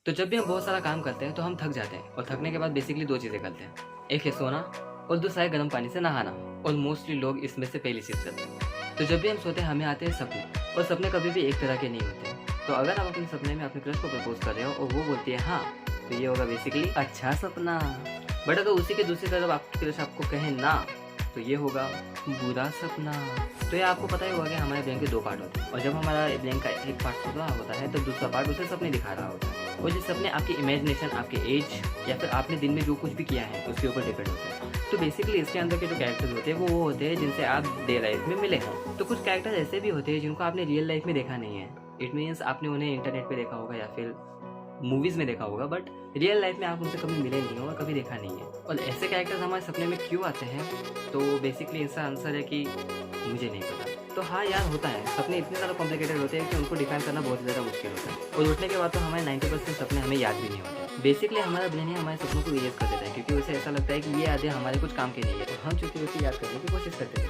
तो जब भी हम बहुत सारा काम करते हैं तो हम थक जाते हैं और थकने के बाद बेसिकली दो चीज़ें करते हैं, एक है सोना और दूसरा है गर्म पानी से नहाना। और मोस्टली लोग इसमें से पहली चीज़ करते हैं। तो जब भी हम सोते हैं हमें आते हैं सपने, और सपने कभी भी एक तरह के नहीं होते। तो अगर आप अपने सपने में अपने क्रश को प्रपोज कर रहे हो और वो बोलती है हाँ, तो ये होगा बेसिकली अच्छा सपना। बट अगर उसी के दूसरी तरफ आपकी क्रश आपको कहे ना, तो ये होगा बुरा सपना। तो ये आपको पता ही होगा कि हमारे ब्रेन के दो पार्ट होते हैं, और जब हमारा ब्रेन का एक पार्ट सो रहा होता है तो दूसरा पार्ट उसे सपने दिखा रहा होता है। और ये सपने आपकी इमेजिनेशन, आपके एज या फिर आपने दिन में जो कुछ भी किया है उसके ऊपर डिपेंड होता है। तो बेसिकली इसके अंदर के जो कैरेक्टर्स होते हैं वो होते हैं जिनसे आप डे लाइफ में मिले हैं। तो कुछ कैरेक्टर्स ऐसे भी होते हैं जिनको आपने रियल लाइफ में देखा नहीं है। इट मीन्स आपने उन्हें इंटरनेट पे देखा होगा या फिर मूवीज़ में देखा होगा, बट रियल लाइफ में आप उनसे कभी मिले नहीं हो और कभी देखा नहीं है। और ऐसे कैरेक्टर्स हमारे सपने में क्यों आते हैं, तो बेसिकली इसका आंसर है कि मुझे नहीं पता। तो हाँ यार, होता है, सपने इतने ज़्यादा कॉम्प्लिकेटेड होते हैं कि उनको डिफाइन करना बहुत ज़्यादा मुश्किल होता है। और उठने के बाद तो हमारे 90% सपने हमें याद भी नहीं होते। बेसिकली हमारा ब्रेन ही हमारे सपनों को इरेज कर देता है, क्योंकि उसे ऐसा लगता है कि ये यादें हमारे कुछ काम की नहीं है। तो हम चूंकि उसे याद करने की कोशिश करते थे।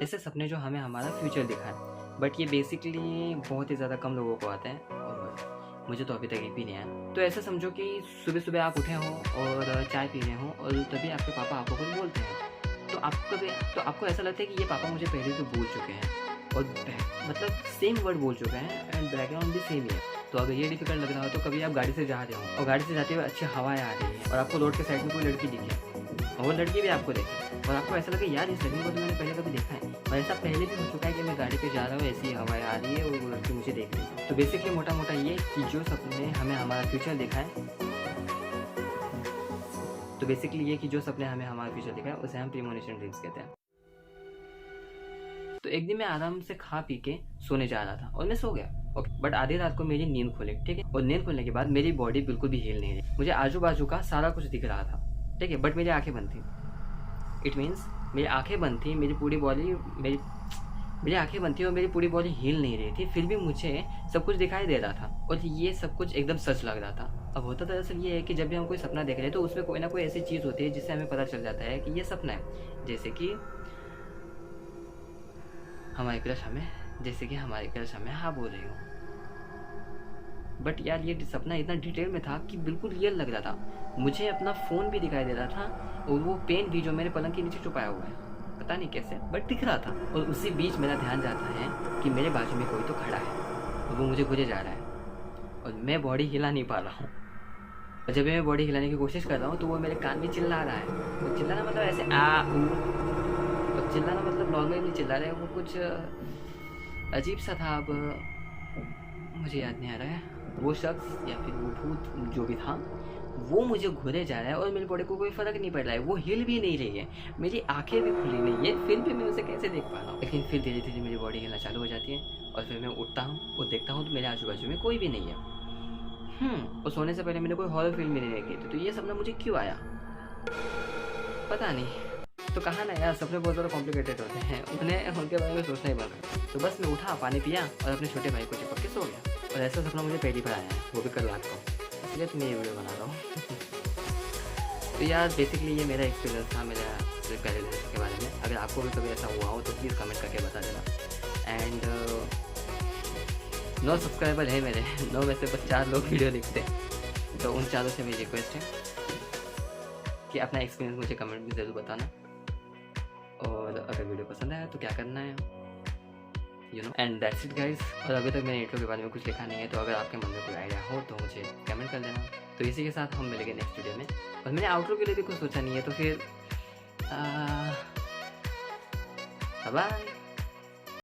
ऐसे सपने जो हमें हमारा फ्यूचर दिखाए, बट ये बेसिकली बहुत ही ज़्यादा कम लोगों को आते हैं, और मुझे तो अभी तक एक भी नहीं आया। तो ऐसा समझो कि सुबह सुबह आप उठे हो और चाय पी रहे हो और तभी आपके पापा आपको कुछ बोलते हैं। तो आपको ऐसा लगता है कि ये पापा मुझे पहले तो बोल चुके हैं, और मतलब सेम वर्ड बोल चुके हैं एंड बैकग्राउंड भी सेम ही है। तो अगर ये डिफिकल्ट लग रहा हो तो कभी आप गाड़ी से जा रहे हो और गाड़ी से जाते हुए अच्छी हवाएं आ रही है और आपको रोड के साइड में कोई लड़की दिखे और वो लड़की भी आपको देखे और आपको ऐसा लगे यार इस लड़की को तो मैंने पहले कभी देखा है, और ऐसा पहले भी हो चुका है कि मैं गाड़ी पे जा रहा हूँ, ऐसी हवाएं आ रही है और वो लड़की मुझे देख रही है। तो बेसिकली मोटा मोटा ये कि जो सपने हमें हमारा फ्यूचर दिखाए, उसे हम प्रीमोनिशन ड्रीम्स कहते हैं। तो एक दिन मैं आराम से खा पी के सोने जा रहा था और मैं सो गया, ओके। बट आधी रात को मेरी नींद खुली, ठीक है। और नींद खुलने के बाद मेरी बॉडी बिल्कुल भी हिल नहीं रही। मुझे आजू बाजू का सारा कुछ दिख रहा था, ठीक है, बट मेरी आंखें बंद थी। इट मीन्स मेरी आंखें बंद थी, मेरी आंखें बंद थी और मेरी पूरी बॉडी हिल नहीं रही थी, फिर भी मुझे सब कुछ दिखाई दे रहा था और ये सब कुछ एकदम सच लग रहा था। अब होता दरअसल ये है कि जब भी हम कोई सपना देख रहे हैं तो उसमें कोई ना कोई ऐसी चीज़ होती है जिससे हमें पता चल जाता है कि ये सपना है। जैसे कि हमारी क्रश हमें हाँ बोल रही हो। बट यार ये सपना इतना डिटेल में था कि बिल्कुल रियल लग रहा था। मुझे अपना फ़ोन भी दिखाई दे रहा था और वो पेन भी जो मेरे पलंग के नीचे छुपाया हुआ है, पता नहीं कैसे, बट दिख रहा था। और उसी बीच मेरा ध्यान जाता है कि मेरे बाजू में कोई तो खड़ा है और वो मुझे घुरे जा रहा है और मैं बॉडी हिला नहीं पा रहा हूँ। और जब मैं बॉडी हिलाने की कोशिश कर रहा हूँ तो वो मेरे कान में चिल्ला रहा है। वो चिल्लाना मतलब ऐसे आ ऊ, और चिल्लाना मतलब नॉर्मली नहीं चिल्ला रहे, वो कुछ अजीब सा था। अब मुझे याद नहीं आ रहा है वो शख्स या फिर वो भूत जो भी था, वो मुझे घुरे जा रहा है और मेरी बॉडी को कोई फ़र्क नहीं पड़ रहा है। वो हिल भी नहीं रही है, मेरी आंखें भी खुली नहीं है, फिर भी मैं उसे कैसे देख पा रहा हूँ। लेकिन फिर धीरे धीरे मेरी बॉडी हिलना चालू हो जाती है और फिर मैं उठता हूँ और देखता हूँ तो मेरे आजू बाजू में कोई भी नहीं है। और सोने से पहले मैंने कोई हॉरर फिल्म भी नहीं देखी थी। तो ये सपना मुझे क्यों आया पता नहीं। तो कहा ना यार, सपने बहुत ज़्यादा कॉम्प्लिकेटेड होते हैं, उनके बारे में सोचना ही बंद। तो बस मैं उठा, पानी पिया और अपने छोटे भाई को चिपक के सो गया। और ऐसा सपना मुझे पहली बार आया है, वो भी कल रात को, इसलिए तो मैं ये वीडियो बना रहा हूँ। तो यार बेसिकली ये मेरा एक्सपीरियंस था मेरा पैरालिसिस के बारे में। अगर आपको भी कभी ऐसा हुआ हो तो प्लीज़ कमेंट करके बता देना। एंड 9 सब्सक्राइबर है मेरे, 9 में से बस 4 लोग वीडियो देखते हैं। तो उन 4 से मेरी रिक्वेस्ट है कि अपना एक्सपीरियंस मुझे कमेंट में ज़रूर बताना। और अगर वीडियो पसंद आया तो क्या करना है, you know. And that's it guys. और अभी तक मैंने इंट्रो के बारे में कुछ लिखा नहीं है, तो अगर आपके मन में कोई आइडिया हो तो मुझे कमेंट कर देना। तो इसी के साथ हम मिलेंगे नेक्स्ट वीडियो में। और मैंने आउटरो के लिए भी कुछ सोचा नहीं है, तो फिर बाय।